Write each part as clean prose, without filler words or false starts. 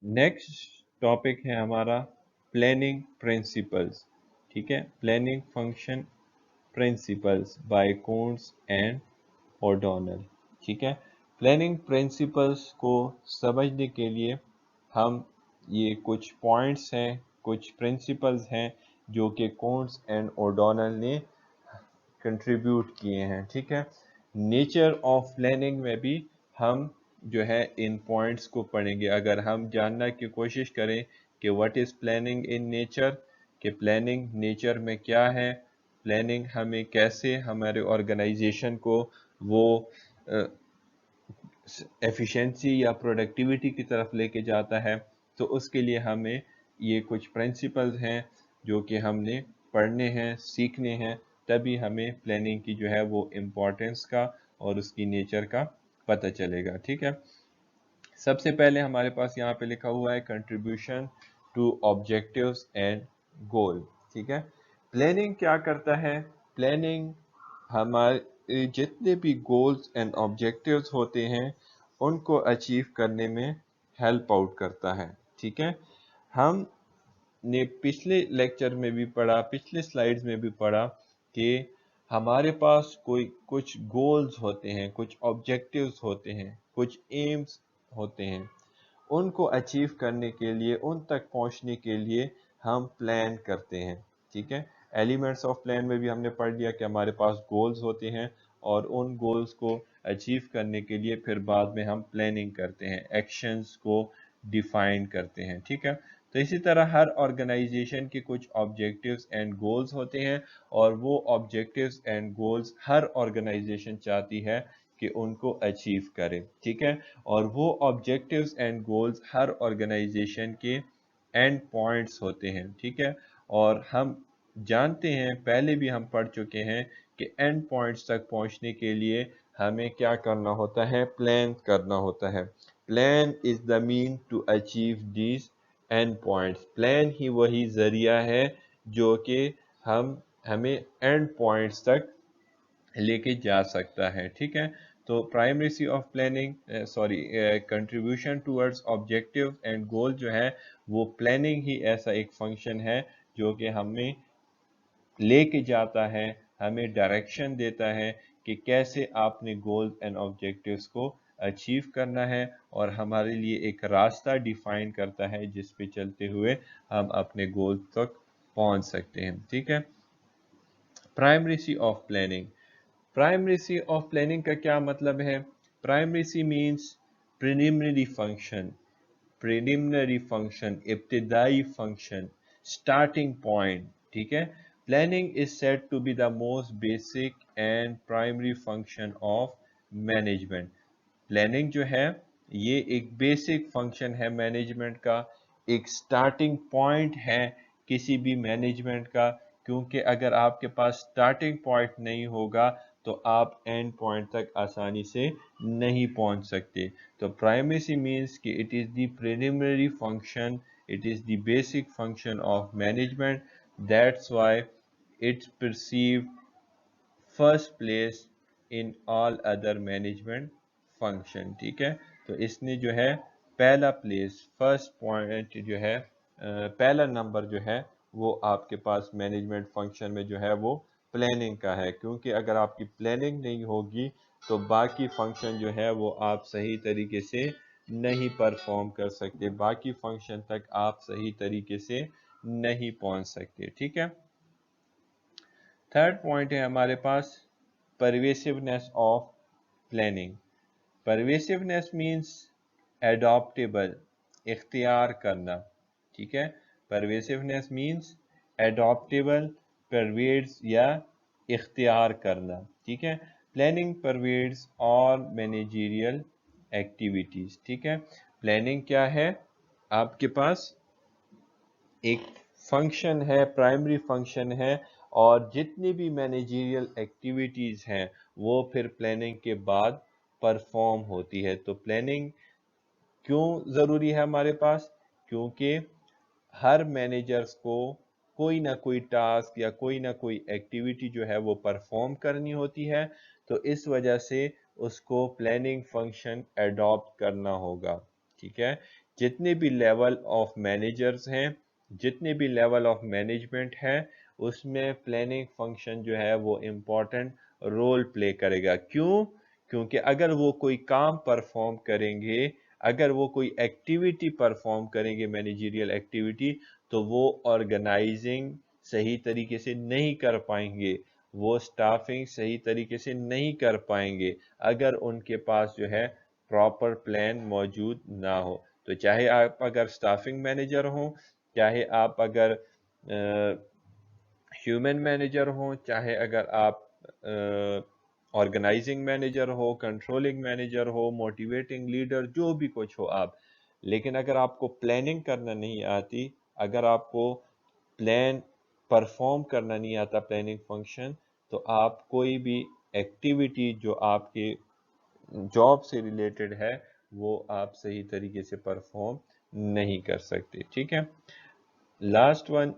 Next topic है हमारा planning principles. ठीक है, planning function principles by Koontz and O'Donnell. ठीक है, प्लानिंग प्रिंसिपल्स को समझने के लिए हम ये कुछ पॉइंट्स हैं, कुछ प्रिंसिपल्स हैं जो कि कोन्स एंड ओडोनल ने कंट्रीब्यूट किए हैं। ठीक है, नेचर ऑफ प्लानिंग में भी हम जो है इन पॉइंट्स को पढ़ेंगे। अगर हम जानना की कोशिश करें कि what is planning in nature, कि प्लानिंग नेचर में क्या है, प्लानिंग हमें कैसे हमारे ऑर्गेनाइजेशन को वो एफिशिएंसी या प्रोडक्टिविटी की तरफ लेके जाता है, तो उसके लिए हमें ये कुछ प्रिंसिपल्स हैं जो कि हमने पढ़ने हैं, सीखने हैं, तभी हमें प्लानिंग की जो है वो इम्पोर्टेंस का और उसकी नेचर का पता चलेगा। ठीक है, सबसे पहले हमारे पास यहाँ पे लिखा हुआ है कंट्रीब्यूशन टू ऑब्जेक्टिव्स एंड गोल। ठीक है, प्लानिंग क्या करता है? प्लानिंग हमारे जितने भी गोल्स एंड ऑब्जेक्टिव्स होते हैं उनको अचीव करने में हेल्प आउट करता है। ठीक है, हमने पिछले लेक्चर में भी पढ़ा, पिछले स्लाइड्स में भी पढ़ा कि हमारे पास कोई कुछ गोल्स होते हैं, कुछ ऑब्जेक्टिव्स होते हैं, कुछ एम्स होते हैं। उनको अचीव करने के लिए, उन तक पहुंचने के लिए हम प्लान करते हैं। ठीक है, एलिमेंट्स ऑफ प्लान में भी हमने पढ़ लिया कि हमारे पास गोल्स होते हैं और उन गोल्स को अचीव करने के लिए फिर बाद में हम प्लानिंग करते हैं, एक्शंस को डिफाइन करते हैं। ठीक है, तो इसी तरह हर ऑर्गेनाइजेशन के कुछ ऑब्जेक्टिव्स एंड गोल्स होते हैं और वो ऑब्जेक्टिव्स एंड गोल्स हर ऑर्गेनाइजेशन चाहती है कि उनको अचीव करें। ठीक है, और वो ऑब्जेक्टिव्स एंड गोल्स हर ऑर्गेनाइजेशन के एंड पॉइंट्स होते हैं। ठीक है, और हम जानते हैं, पहले भी हम पढ़ चुके हैं कि एंड पॉइंट्स तक पहुंचने के लिए हमें क्या करना होता है? प्लान करना होता है। Plan is the mean to achieve these end points. Plan ही वही जरिया है जो कि हमें एंड पॉइंट्स तक लेके जा सकता है। ठीक है, तो primary of planning contribution towards objective and goal जो है वो प्लानिंग ही ऐसा एक फंक्शन है जो कि हमें लेके जाता है, हमें डायरेक्शन देता है कि कैसे आपने गोल्स एंड ऑब्जेक्टिव्स को अचीव करना है, और हमारे लिए एक रास्ता डिफाइन करता है जिस पे चलते हुए हम अपने गोल तक पहुंच सकते हैं। ठीक है, primary of planning. Primary of planning का क्या मतलब है? Primary means preliminary function, preliminary function, इब्तिदाई फंक्शन, स्टार्टिंग पॉइंट। ठीक है, planning is said to be the most basic and primary function of management. Planning जो है ये एक बेसिक फंक्शन है मैनेजमेंट का, एक स्टार्टिंग पॉइंट है किसी भी मैनेजमेंट का, क्योंकि अगर आपके पास स्टार्टिंग पॉइंट नहीं होगा तो आप एंड पॉइंट तक आसानी से नहीं पहुंच सकते। तो प्राइमरी मीन्स कि it is the preliminary function, it is the basic function of management, that's why it's perceived first place in all other management function. ठीक है, तो इसने जो है पहला प्लेस, फर्स्ट पॉइंट जो है, पहला नंबर जो है वो आपके पास मैनेजमेंट फंक्शन में जो है वो प्लानिंग का है, क्योंकि अगर आपकी प्लानिंग नहीं होगी तो बाकी फंक्शन जो है वो आप सही तरीके से नहीं परफॉर्म कर सकते, बाकी फंक्शन तक आप सही तरीके से नहीं पहुंच सकते। ठीक है, थर्ड पॉइंट है हमारे पास pervasiveness of planning. Pervasiveness means adaptable, इख्तियार करना। ठीक है, परवेसिवनेस मीन्स एडॉप्टेबल, परवेड्स या इख्तियार करना। ठीक है, प्लानिंग परवेड्स ऑल मैनेजरियल एक्टिविटीज। ठीक है, प्लानिंग क्या है? आपके पास एक फंक्शन है, प्राइमरी फंक्शन है, और जितनी भी मैनेजरियल एक्टिविटीज हैं वो फिर प्लानिंग के बाद परफॉर्म होती है। तो प्लानिंग क्यों ज़रूरी है हमारे पास? क्योंकि हर मैनेजर्स को कोई ना कोई टास्क या कोई ना कोई एक्टिविटी जो है वो परफॉर्म करनी होती है, तो इस वजह से उसको प्लानिंग फंक्शन अडॉप्ट करना होगा। ठीक है, जितने भी लेवल ऑफ मैनेजर्स हैं, जितने भी लेवल ऑफ मैनेजमेंट है, उसमें प्लानिंग फंक्शन जो है वो इम्पोर्टेंट रोल प्ले करेगा। क्यों? क्योंकि अगर वो कोई काम परफॉर्म करेंगे, अगर वो कोई एक्टिविटी परफॉर्म करेंगे, मैनेजरियल एक्टिविटी, तो वो ऑर्गेनाइजिंग सही तरीके से नहीं कर पाएंगे, वो स्टाफिंग सही तरीके से नहीं कर पाएंगे अगर उनके पास जो है प्रॉपर प्लान मौजूद ना हो। तो चाहे आप अगर स्टाफिंग मैनेजर हो, चाहे आप अगर ह्यूमन मैनेजर हो, चाहे अगर आप ऑर्गेनाइजिंग मैनेजर हो, कंट्रोलिंग मैनेजर हो, मोटिवेटिंग लीडर, जो भी कुछ हो आप, लेकिन अगर आपको प्लानिंग करना नहीं आती, अगर आपको प्लान परफॉर्म करना नहीं आता, प्लानिंग फंक्शन, तो आप कोई भी एक्टिविटी जो आपके जॉब से रिलेटेड है वो आप सही तरीके से परफॉर्म नहीं कर सकते। ठीक है, लास्ट वन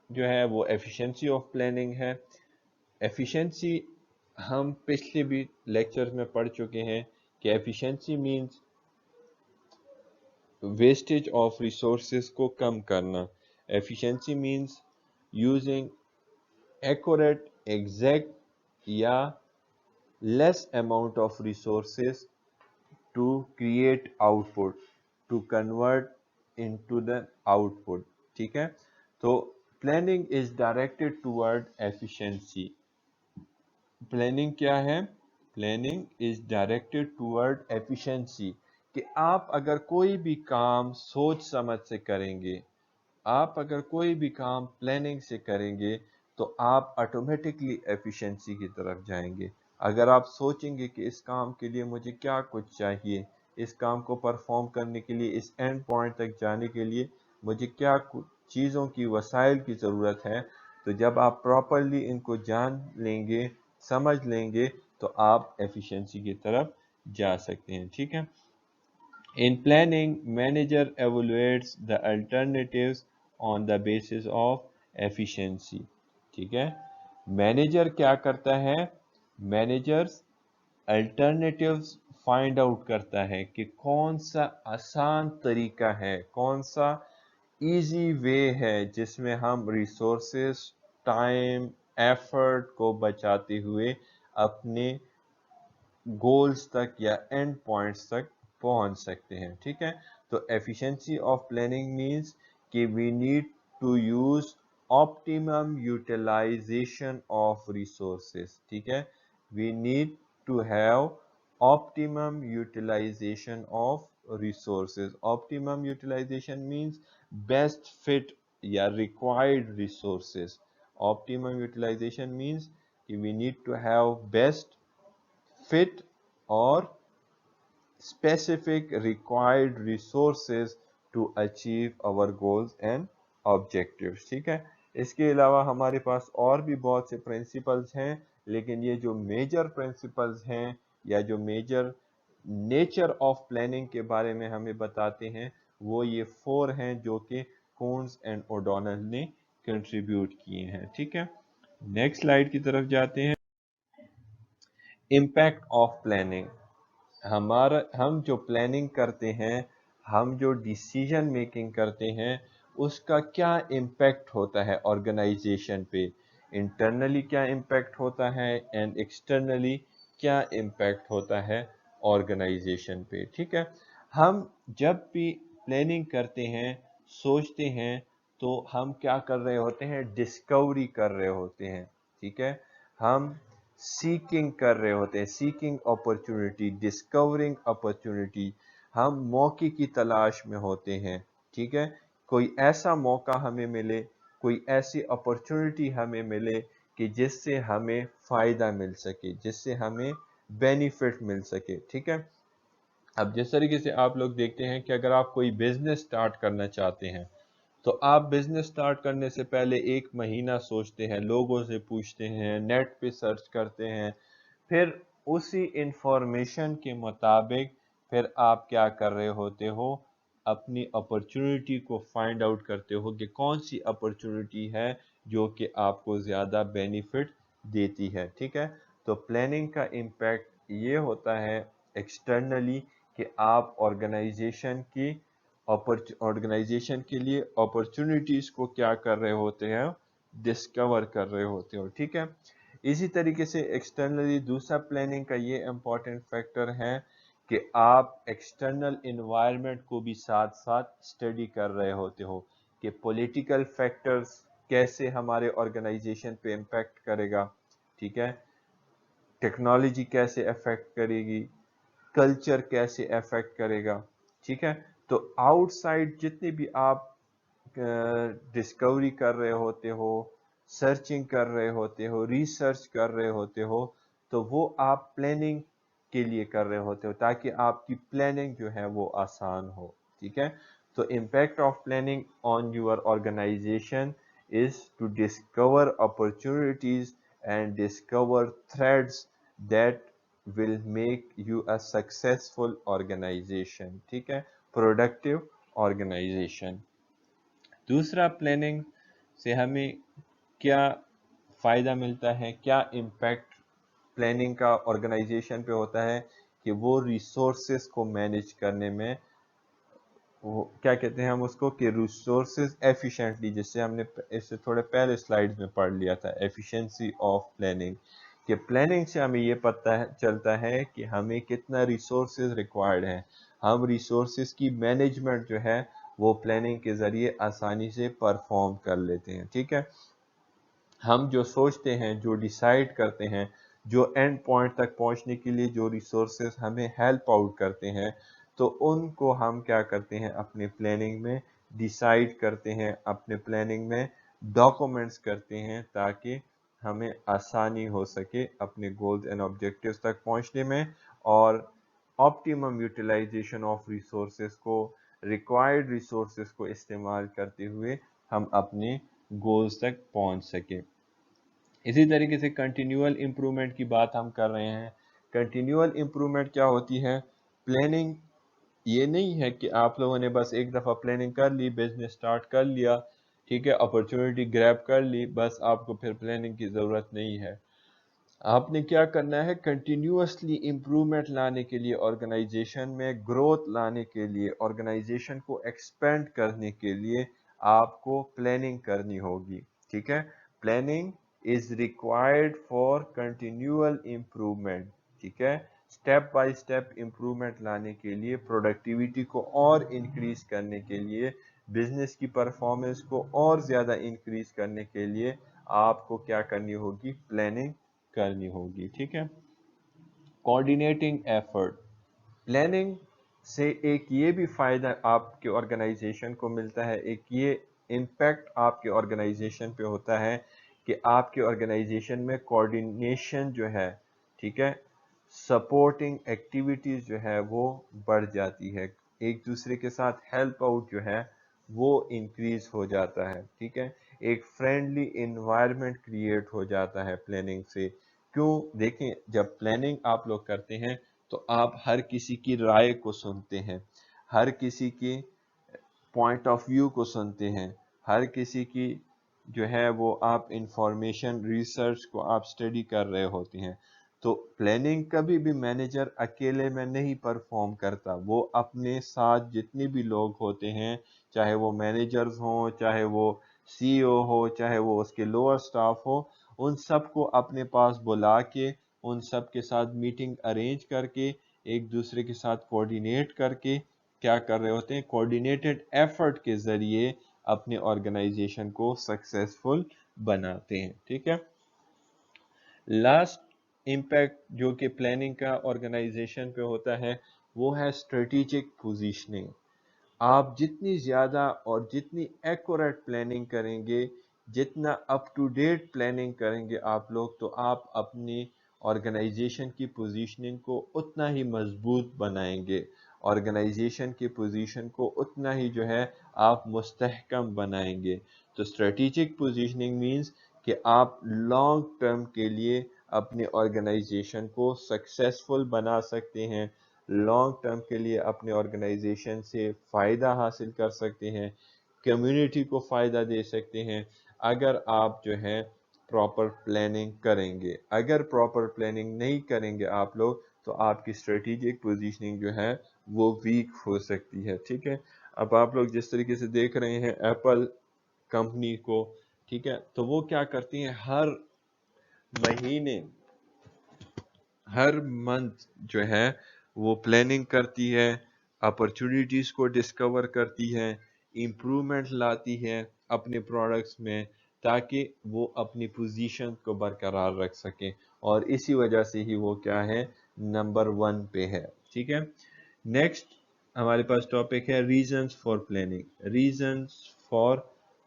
जो है वो एफिशिएंसी ऑफ प्लानिंग है। एफिशिएंसी हम पिछले भी लेक्चर्स में पढ़ चुके हैं कि efficiency means wastage of resources को कम करना। Efficiency means using accurate, exact या less amount of resources to create output, to convert into the output। ठीक है, तो planning is directed toward efficiency। Planning क्या है? Planning is directed toward efficiency, कि आप अगर कोई भी काम सोच समझ से करेंगे, आप अगर कोई भी काम प्लानिंग से करेंगे, तो आप ऑटोमेटिकली एफिशिएंसी की तरफ जाएंगे। अगर आप सोचेंगे कि इस काम के लिए मुझे क्या कुछ चाहिए, इस काम को परफॉर्म करने के लिए, इस एंड पॉइंट तक जाने के लिए मुझे क्या चीज़ों की, वसाइल की ज़रूरत है, तो जब आप प्रॉपरली इनको जान लेंगे, समझ लेंगे, तो आप एफिशिएंसी की तरफ जा सकते हैं। ठीक है, in planning, manager evaluates the alternatives on the basis of efficiency। ठीक है, मैनेजर क्या करता है? मैनेजर्स अल्टरनेटिव्स फाइंड आउट करता है कि कौन सा आसान तरीका है, कौन सा इजी वे है जिसमें हम रिसोर्सेस, टाइम, एफर्ट को बचाते हुए अपने गोल्स तक या एंड पॉइंट्स तक पहुंच सकते हैं। ठीक है, तो एफिशिएंसी ऑफ प्लानिंग मींस कि we need to use optimum utilization of resources. ठीक है, we need to have optimum utilization of resources. Optimum utilization means best fit या required resources. Optimum utilization means कि we need to have best fit or specific required resources to achieve our goals and objectives। ठीक है, इसके अलावा हमारे पास और भी बहुत से प्रिंसिपल्स हैं, लेकिन ये जो मेजर प्रिंसिपल्स हैं या जो मेजर नेचर ऑफ प्लानिंग के बारे में हमें बताते हैं, वो ये 4 हैं जो कि कून्स एंड ओडोनल ने कंट्रीब्यूट किए हैं। ठीक है, नेक्स्ट स्लाइड की तरफ जाते हैं। Impact of planning. हम जो प्लानिंग करते हैं, हम जो डिसीजन मेकिंग करते हैं, उसका क्या इम्पैक्ट होता है ऑर्गेनाइजेशन पे। इंटरनली क्या इम्पैक्ट होता है एंड एक्सटर्नली क्या इम्पैक्ट होता है ऑर्गेनाइजेशन पे। ठीक है, हम जब भी प्लानिंग करते हैं, सोचते हैं, तो हम क्या कर रहे होते हैं? डिस्कवरी कर रहे होते हैं। ठीक है, हम सीकिंग कर रहे होते हैं, सीकिंग अपॉर्चुनिटी, डिस्कवरिंग अपॉर्चुनिटी। हम मौके की तलाश में होते हैं। ठीक है, कोई ऐसा मौका हमें मिले, कोई ऐसी अपॉर्चुनिटी हमें मिले कि जिससे हमें फ़ायदा मिल सके, जिससे हमें बेनिफिट मिल सके। ठीक है, अब जिस तरीके से आप लोग देखते हैं कि अगर आप कोई बिजनेस स्टार्ट करना चाहते हैं, तो आप बिजनेस स्टार्ट करने से पहले 1 महीना सोचते हैं, लोगों से पूछते हैं, नेट पे सर्च करते हैं, फिर उसी इंफॉर्मेशन के मुताबिक फिर आप क्या कर रहे होते हो? अपनी अपॉर्चुनिटी को फाइंड आउट करते हो कि कौन सी अपॉर्चुनिटी है जो कि आपको ज़्यादा बेनिफिट देती है। ठीक है, तो प्लानिंग का इम्पैक्ट ये होता है एक्सटर्नली कि आप ऑर्गेनाइजेशन की آرگنائزیشن کے لیے اپرچونٹیز کو کیا کر رہے ہوتے ہیں، ڈسکور کر رہے ہوتے ہو، ٹھیک ہے۔ اسی طریقے سے ایکسٹرنلی دوسرا پلاننگ کا یہ امپورٹنٹ فیکٹر ہے کہ آپ ایکسٹرنل انوائرمنٹ کو بھی ساتھ ساتھ اسٹڈی کر رہے ہوتے ہو کہ پولیٹیکل فیکٹرز کیسے ہمارے آرگنائزیشن پہ امپیکٹ کرے گا، ٹھیک ہے، ٹیکنالوجی کیسے افیکٹ کرے گی، کلچر کیسے افیکٹ کرے گا، ٹھیک ہے۔ تو آؤٹ سائڈ جتنے بھی آپ ڈسکوری کر رہے ہوتے ہو، سرچنگ کر رہے ہوتے ہو، ریسرچ کر رہے ہوتے ہو، تو وہ آپ پلاننگ کے لیے کر رہے ہوتے ہو تاکہ آپ کی پلاننگ جو ہے وہ آسان ہو، ٹھیک ہے۔ تو impact of planning on your organisation is to discover opportunities and discover threads that will make you a successful organization، ٹھیک ہے، productive organization۔ دوسرا پلاننگ سے ہمیں کیا فائدہ ملتا ہے، کیا امپیکٹ پلاننگ کا آرگنائزیشن پہ ہوتا ہے کہ وہ ریسورسز کو مینیج کرنے میں وہ کیا کہتے ہیں ہم اس کو کہ ریسورسز ایفیشینٹلی، جس سے ہم نے اس سے تھوڑے پہلے سلائیڈز میں پڑھ لیا تھا، ایفیشنسی آف پلاننگ، کہ پلاننگ سے ہمیں یہ پتہ چلتا ہے کہ ہمیں کتنا ریسورسز ریکوائرڈ ہیں، ہم ریسورسز کی مینجمنٹ جو ہے وہ پلاننگ کے ذریعے آسانی سے پرفارم کر لیتے ہیں، ٹھیک ہے۔ ہم جو سوچتے ہیں، جو ڈیسائیڈ کرتے ہیں، جو اینڈ پوائنٹ تک پہنچنے کے لیے جو ریسورسز ہمیں ہیلپ آؤٹ کرتے ہیں، تو ان کو ہم کیا کرتے ہیں اپنے پلاننگ میں ڈیسائیڈ کرتے ہیں، اپنے پلاننگ میں ڈاکومنٹس کرتے ہیں تاکہ ہمیں آسانی ہو سکے اپنے گولز اینڈ آبجیکٹیوز تک پہنچنے میں، اور آپٹیمم یوٹیلائزیشن آف ریسورسز کو، ریکوائرڈ ریسورسز کو استعمال کرتے ہوئے ہم اپنے گولز تک پہنچ سکیں۔ اسی طریقے سے کنٹینیول امپرومنٹ کی بات ہم کر رہے ہیں۔ کنٹینیول امپرومنٹ کیا ہوتی ہے؟ پلاننگ یہ نہیں ہے کہ آپ لوگوں نے بس ایک دفعہ پلاننگ کر لی، بزنس سٹارٹ کر لیا، ٹھیک ہے، اپرچونٹی گریب کر لی، بس آپ کو پھر پلاننگ کی ضرورت نہیں ہے۔ آپ نے کیا کرنا ہے؟ کنٹینیوسلی امپرومنٹ لانے کے لیے، آرگنائزیشن میں گروتھ لانے کے لیے، آرگنائزیشن کو ایکسپینڈ کرنے کے لیے آپ کو پلاننگ کرنی ہوگی، ٹھیک ہے۔ Planning is required for continual improvement, ٹھیک ہے، سٹیپ بائی سٹیپ امپرومنٹ لانے کے لیے، پروڈکٹیوٹی کو اور انکریز کرنے کے لیے، بزنس کی پرفارمنس کو اور زیادہ انکریز کرنے کے لیے آپ کو کیا کرنی ہوگی؟ پلاننگ کرنی ہوگی، ٹھیک ہے۔ کوآرڈینیٹنگ ایفرٹ، پلاننگ سے ایک یہ بھی فائدہ آپ کے آرگنائزیشن کو ملتا ہے، ایک یہ امپیکٹ آپ کے آرگنائزیشن پہ ہوتا ہے کہ آپ کے آرگنائزیشن میں کوآرڈینیشن جو ہے، ٹھیک ہے، سپورٹنگ ایکٹیویٹیز جو ہے وہ بڑھ جاتی ہے، ایک دوسرے کے ساتھ ہیلپ آؤٹ جو ہے وہ انکریز ہو جاتا ہے، ٹھیک ہے، ایک فرینڈلی انوائرمنٹ کریٹ ہو جاتا ہے پلاننگ سے۔ کیوں؟ دیکھیں، جب پلاننگ آپ لوگ کرتے ہیں تو آپ ہر کسی کی رائے کو سنتے ہیں، ہر کسی کی پوائنٹ آف ویو کو سنتے ہیں، ہر کسی کی جو ہے وہ آپ انفارمیشن ریسرچ کو آپ اسٹڈی کر رہے ہوتے ہیں۔ تو پلاننگ کبھی بھی مینیجر اکیلے میں نہیں پرفارم کرتا، وہ اپنے ساتھ جتنے بھی لوگ ہوتے ہیں، چاہے وہ مینیجرز ہوں، چاہے وہ سی او ہو، چاہے وہ اس کے لوور سٹاف ہو، ان سب کو اپنے پاس بلا کے، ان سب کے ساتھ میٹنگ ارینج کر کے، ایک دوسرے کے ساتھ کوآرڈینیٹ کر کے کیا کر رہے ہوتے ہیں؟ کوآرڈینیٹڈ ایفرٹ کے ذریعے اپنے آرگنائزیشن کو سکسیسفل بناتے ہیں، ٹھیک ہے۔ لاسٹ امپیکٹ جو کہ پلاننگ کا آرگنائزیشن پہ ہوتا ہے وہ ہے اسٹریٹجک پوزیشننگ۔ آپ جتنی زیادہ اور جتنی ایکوریٹ پلاننگ کریں گے، جتنا اپ ٹو ڈیٹ پلاننگ کریں گے آپ لوگ، تو آپ اپنی آرگنائزیشن کی پوزیشننگ کو اتنا ہی مضبوط بنائیں گے، آرگنائزیشن کی پوزیشن کو اتنا ہی جو ہے آپ مستحکم بنائیں گے۔ تو اسٹریٹجک پوزیشننگ مینز کہ آپ لانگ ٹرم کے لیے اپنے آرگنائزیشن کو سکسیسفل بنا سکتے ہیں، لانگ ٹرم کے لیے اپنے آرگنائزیشن سے فائدہ حاصل کر سکتے ہیں، کمیونٹی کو فائدہ دے سکتے ہیں، اگر آپ جو ہے پراپر پلاننگ کریں گے۔ اگر پراپر پلاننگ نہیں کریں گے آپ لوگ تو آپ کی اسٹریٹجک پوزیشننگ جو ہے وہ ویک ہو سکتی ہے، ٹھیک ہے۔ अब आप लोग जिस तरीके से देख रहे हैं एप्पल कंपनी को, ठीक है, तो वो क्या करती हैं, हर महीने, हर मंथ जो है वो प्लानिंग करती है, अपॉर्चुनिटीज़ को डिस्कवर करती है, इम्प्रूवमेंट लाती है अपने प्रोडक्ट्स में, ताकि वो अपनी पोजीशन को बरकरार रख सकें, और इसी वजह से ही वो क्या है, नंबर 1 पे है। ठीक है, नेक्स्ट हमारे पास टॉपिक है reasons for planning. Reasons for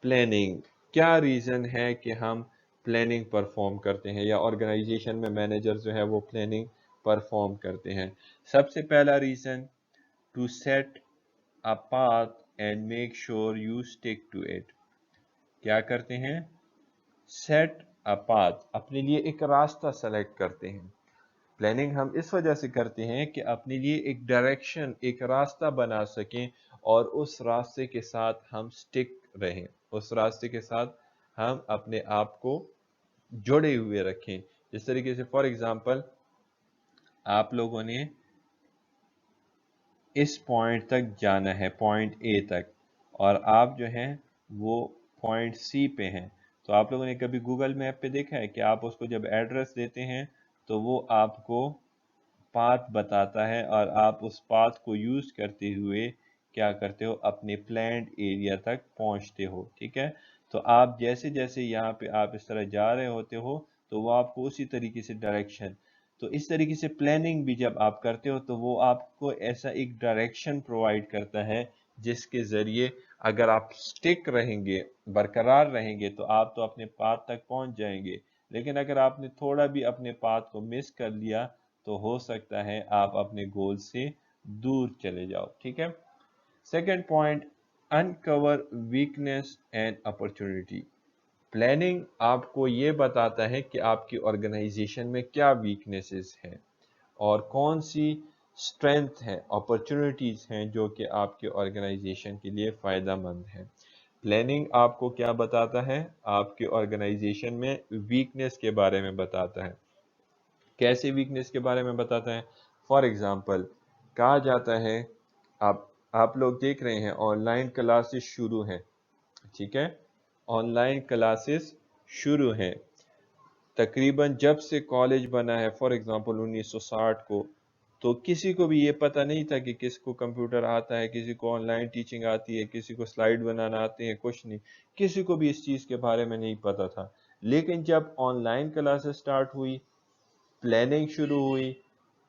planning, क्या रीज़न है कि हम प्लानिंग परफॉर्म करते हैं, या ऑर्गेनाइजेशन में मैनेजर जो है वो प्लानिंग परफॉर्म करते हैं। सबसे पहला reason, to set a path and make sure you stick to it. क्या करते हैं, सेट अ पाथ, अपने लिए एक रास्ता सेलेक्ट करते हैं। प्लानिंग हम इस वजह से करते हैं कि अपने लिए एक डायरेक्शन, एक रास्ता बना सकें, और उस रास्ते के साथ हम स्टिक रहें, उस रास्ते के साथ हम अपने आप को जुड़े हुए रखें। जिस तरीके से फॉर एग्जांपल आप लोगों ने इस पॉइंट तक जाना है, पॉइंट ए तक, और आप जो हैं वो पॉइंट सी पे हैं, तो आप लोगों ने कभी गूगल मैप पे देखा है कि आप उसको जब एड्रेस देते हैं तो वो आपको पाथ बताता है, और आप उस पाथ को यूज करते हुए क्या करते हो, अपने प्लान्ड एरिया तक पहुंचते हो। ठीक है, तो आप जैसे जैसे यहाँ पे आप इस तरह जा रहे होते हो, तो वो आपको उसी तरीके से डायरेक्शन, तो इस तरीके से प्लानिंग भी जब आप करते हो तो वो आपको ऐसा एक डायरेक्शन प्रोवाइड करता है, जिसके ज़रिए अगर आप स्टिक रहेंगे, बरकरार रहेंगे, तो आप तो अपने पाथ तक पहुंच जाएंगे। लेकिन अगर आपने थोड़ा भी अपने पाथ को मिस कर लिया, तो हो सकता है आप अपने गोल से दूर चले जाओ। ठीक है, second point, uncover weakness and opportunity. Planning आपको ये बताता है कि आपकी ऑर्गेनाइजेशन में क्या वीकनेसेस हैं और कौन सी स्ट्रेंथ है, अपॉर्चुनिटीज़ हैं जो कि आपके ऑर्गेनाइजेशन के लिए फ़ायदा मंद है। प्लानिंग आपको क्या बताता है, आपके ऑर्गेनाइजेशन में वीकनेस के बारे में बताता है। कैसे वीकनेस के बारे में बताता है, फॉर एग्जांपल कहा जाता है, आप लोग देख रहे हैं ऑनलाइन क्लासेस शुरू हैं, ठीक है, ऑनलाइन क्लासेस शुरू हैं, तकरीबन जब से कॉलेज बना है, फॉर एग्जांपल 1960 को, तो किसी को भी ये पता नहीं था कि किसको कंप्यूटर आता है, किसी को ऑनलाइन टीचिंग आती है, किसी को स्लाइड बनाना आती है, कुछ नहीं, किसी को भी इस चीज़ के बारे में नहीं पता था। लेकिन जब ऑनलाइन क्लासेस स्टार्ट हुई, प्लानिंग शुरू हुई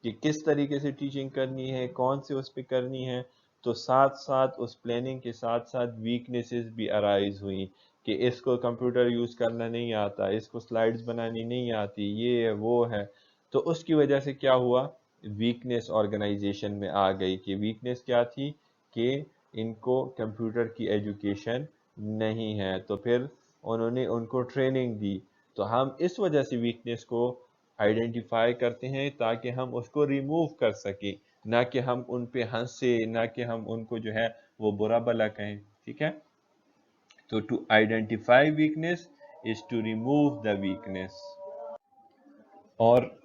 कि किस तरीके से टीचिंग करनी है, कौन से उस पर करनी है, तो साथ साथ उस प्लानिंग के साथ साथ वीकनेसेस भी अराइज हुई कि इसको कंप्यूटर यूज़ करना नहीं आता, इसको स्लाइड्स बनानी नहीं आती, ये है वो है। तो उसकी वजह से क्या हुआ, वीकनेस ऑर्गेनाइजेशन में आ गई। कि वीकनेस क्या थी, कि इनको कंप्यूटर की एजुकेशन नहीं है, तो फिर उन्होंने उनको ट्रेनिंग दी। तो हम इस वजह से वीकनेस को आइडेंटिफाई करते हैं ताकि हम उसको रिमूव कर सकें, ना कि हम उन पे हंसे, ना कि हम उनको जो है वो बुरा भला कहें। ठीक है, तो to identify weakness is to remove the weakness. और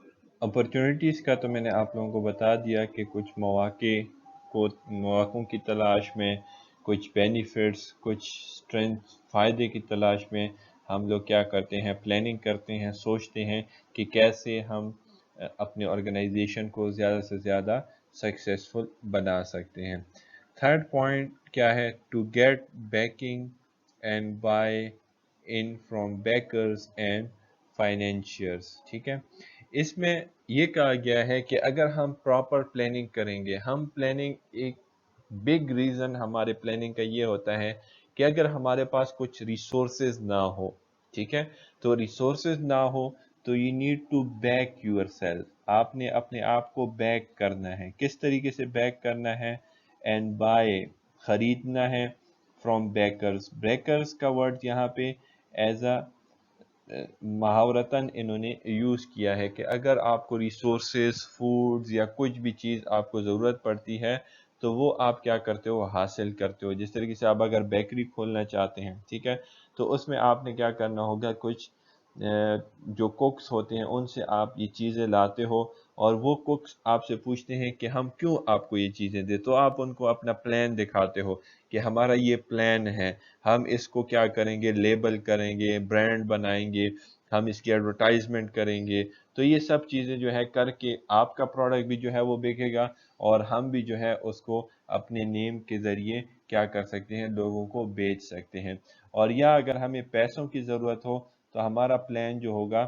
अपॉर्चुनिटीज़ का तो मैंने आप लोगों को बता दिया कि कुछ मौक़ों की तलाश में, कुछ बेनिफिट्स, कुछ स्ट्रेंथ, फ़ायदे की तलाश में हम लोग क्या करते हैं, प्लानिंग करते हैं, सोचते हैं कि कैसे हम अपने ऑर्गेनाइजेशन को ज़्यादा से ज़्यादा सक्सेसफुल बना सकते हैं। थर्ड पॉइंट क्या है, to get backing and buy in from backers and financiers. ठीक है, इसमें ये कहा गया है कि अगर हम प्रॉपर प्लानिंग करेंगे, हम प्लानिंग, एक बिग रीज़न हमारे प्लानिंग का ये होता है कि अगर हमारे पास कुछ रिसोर्सेज ना हो, ठीक है, तो रिसोर्सेज ना हो तो you need to back yourself, आपने अपने आप को बैक करना है। किस तरीके से बैक करना है, एंड बाय, खरीदना है, फ्रॉम बैकर्स। बैकर्स का वर्ड यहाँ पे एज अ मुहावरतन इन्होंने यूज़ किया है कि अगर आपको रिसोर्सेज, फूड्स या कुछ भी चीज़ आपको ज़रूरत पड़ती है, तो वो आप क्या करते हो, हासिल करते हो। जिस तरीके से आप अगर बेकरी खोलना चाहते हैं, ठीक है, तो उसमें आपने क्या करना होगा, कुछ जो कुक्स होते हैं उनसे आप ये चीज़ें लाते हो, اور وہ کوکس آپ سے پوچھتے ہیں کہ ہم کیوں آپ کو یہ چیزیں دیں، تو آپ ان کو اپنا پلان دکھاتے ہو کہ ہمارا یہ پلان ہے، ہم اس کو کیا کریں گے، لیبل کریں گے، برانڈ بنائیں گے، ہم اس کی ایڈورٹائزمنٹ کریں گے. تو یہ سب چیزیں جو ہے کر کے آپ کا پروڈکٹ بھی جو ہے وہ بکے گا، اور ہم بھی جو ہے اس کو اپنے نیم کے ذریعے کیا کر سکتے ہیں، لوگوں کو بیچ سکتے ہیں. اور یا اگر ہمیں پیسوں کی ضرورت ہو تو ہمارا پلان جو ہوگا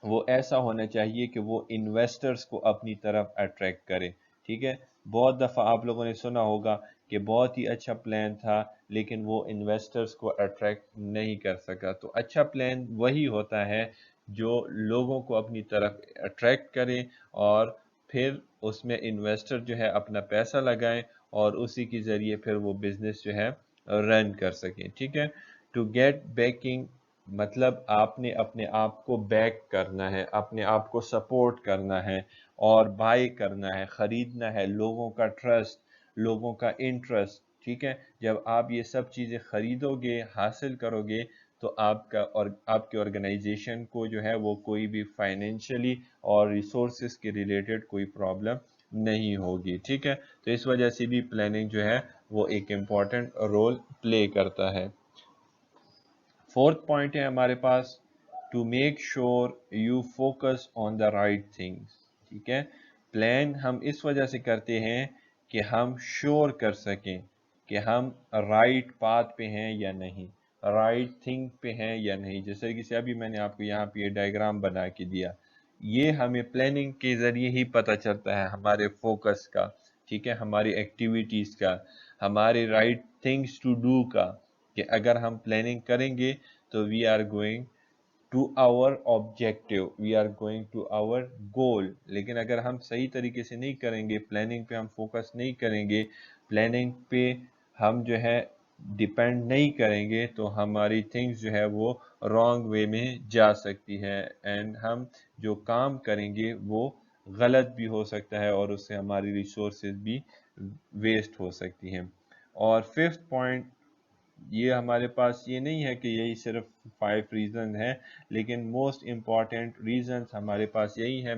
وہ ایسا ہونا چاہیے کہ وہ انویسٹرز کو اپنی طرف اٹریکٹ کرے. ٹھیک ہے، بہت دفعہ آپ لوگوں نے سنا ہوگا کہ بہت ہی اچھا پلان تھا لیکن وہ انویسٹرز کو اٹریکٹ نہیں کر سکا. تو اچھا پلان وہی ہوتا ہے جو لوگوں کو اپنی طرف اٹریکٹ کرے، اور پھر اس میں انویسٹر جو ہے اپنا پیسہ لگائیں اور اسی کے ذریعے پھر وہ بزنس جو ہے رن کر سکیں. ٹھیک ہے، ٹو گیٹ بیکنگ مطلب آپ نے اپنے آپ کو بیک کرنا ہے، اپنے آپ کو سپورٹ کرنا ہے اور بائی کرنا ہے، خریدنا ہے، لوگوں کا ٹرسٹ، لوگوں کا انٹرسٹ. ٹھیک ہے، جب آپ یہ سب چیزیں خریدو گے، حاصل کرو گے، تو آپ کا اور آپ کی آرگنائزیشن کو جو ہے وہ کوئی بھی فائنینشلی اور ریسورسز کے ریلیٹڈ کوئی پرابلم نہیں ہوگی. ٹھیک ہے، تو اس وجہ سے بھی پلاننگ جو ہے وہ ایک امپورٹنٹ رول پلے کرتا ہے. فورتھ پوائنٹ ہے ہمارے پاس، to make sure you focus on the right things. ٹھیک ہے، پلان ہم اس وجہ سے کرتے ہیں کہ ہم شور کر سکیں کہ ہم رائٹ پاتھ پہ ہیں یا نہیں، رائٹ تھنگ پہ ہیں یا نہیں. جیسے کہ ابھی میں نے آپ کو یہاں پہ یہ ڈائیگرام بنا کے دیا، یہ ہمیں پلاننگ کے ذریعے ہی پتہ چلتا ہے ہمارے فوکس کا. ٹھیک ہے، ہماری ایکٹیویٹیز کا، ہمارے رائٹ تھنگس ٹو ڈو کا، کہ اگر ہم پلاننگ کریں گے تو we are going to our objective, we are going to our goal. لیکن اگر ہم صحیح طریقے سے نہیں کریں گے، پلاننگ پہ ہم فوکس نہیں کریں گے، پلاننگ پہ ہم جو ہے ڈیپینڈ نہیں کریں گے، تو ہماری تھنگز جو ہے وہ رانگ وے میں جا سکتی ہے، اینڈ ہم جو کام کریں گے وہ غلط بھی ہو سکتا ہے اور اس سے ہماری ریسورسز بھی ویسٹ ہو سکتی ہیں. اور ففتھ پوائنٹ، یہ ہمارے پاس یہ نہیں ہے کہ یہی صرف 5 ریزن ہیں، لیکن موسٹ امپورٹنٹ ریزنز ہمارے پاس یہی ہے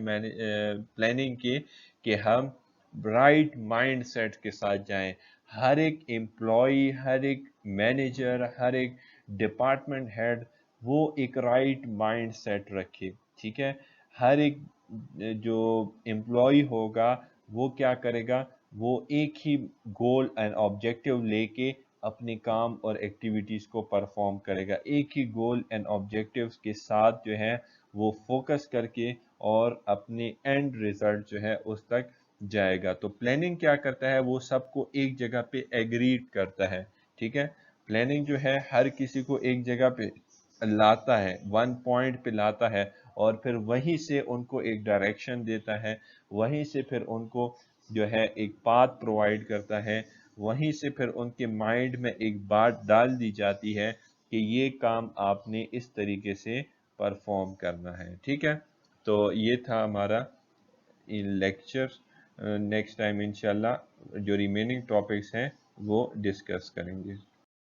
پلاننگ کے، کہ ہم رائٹ مائنڈ سیٹ کے ساتھ جائیں. ہر ایک امپلائی، ہر ایک مینیجر، ہر ایک ڈپارٹمنٹ ہیڈ وہ ایک رائٹ مائنڈ سیٹ رکھے. ٹھیک ہے، ہر ایک جو امپلائی ہوگا وہ کیا کرے گا، وہ ایک ہی گول اینڈ آبجیکٹیو لے کے اپنے کام اور ایکٹیویٹیز کو پرفارم کرے گا، ایک ہی گول اینڈ آبجیکٹیوز کے ساتھ جو ہے وہ فوکس کر کے اور اپنے اینڈ ریزلٹ جو ہے اس تک جائے گا. تو پلاننگ کیا کرتا ہے، وہ سب کو ایک جگہ پہ ایگریڈ کرتا ہے. ٹھیک ہے، پلاننگ جو ہے ہر کسی کو ایک جگہ پہ لاتا ہے، ون پوائنٹ پہ لاتا ہے، اور پھر وہیں سے ان کو ایک ڈائریکشن دیتا ہے، وہیں سے پھر ان کو جو ہے ایک پاتھ پرووائڈ کرتا ہے، وہیں سے پھر ان کے مائنڈ میں ایک بات ڈال دی جاتی ہے کہ یہ کام آپ نے اس طریقے سے پرفارم کرنا ہے. ٹھیک ہے، تو یہ تھا ہمارا لیکچر. نیکسٹ ٹائم انشاءاللہ جو ریمیننگ ٹاپکس ہیں وہ ڈسکس کریں گے.